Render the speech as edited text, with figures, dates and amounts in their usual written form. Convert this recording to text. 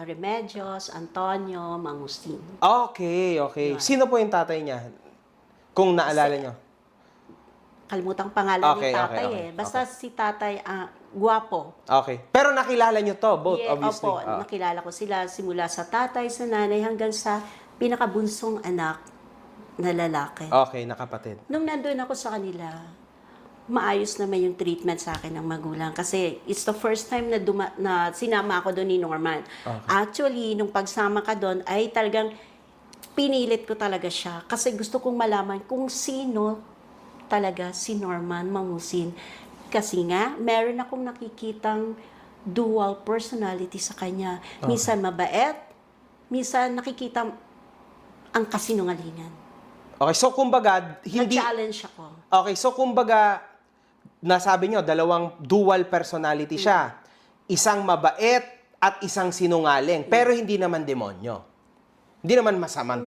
Remedios, Antonio, Mangustin. Okay, okay. Yun. Sino po yung tatay niya? Kung naalala niyo. Kalimutang pangalan Okay, ni tatay okay, okay. Basta si tatay, guwapo. Okay. Pero nakilala niyo to, both, Yeah, obviously. opo, nakilala ko sila simula sa tatay, sa nanay, hanggang sa pinakabunsong anak na lalaki. Okay, nakapatid. Nung nandun ako sa kanila, maayos naman yung treatment sa akin ng magulang. Kasi it's the first time na sinama ako doon ni Norman. Okay. Actually, nung pagsama ka doon, ay talagang pinilit ko talaga siya. Kasi gusto kong malaman kung sino talaga si Norman Mangusin. Kasi nga, meron akong nakikitang dual personality sa kanya. Minsan mabait, minsan nakikita ang kasinungalingan. Okay, so kumbaga, hindi... Na-challenge ako. Okay, so kumbaga, nasabi nyo, dalawang dual personality siya. Isang mabait at isang sinungaling. Pero hindi naman demonyo. Hindi naman masamang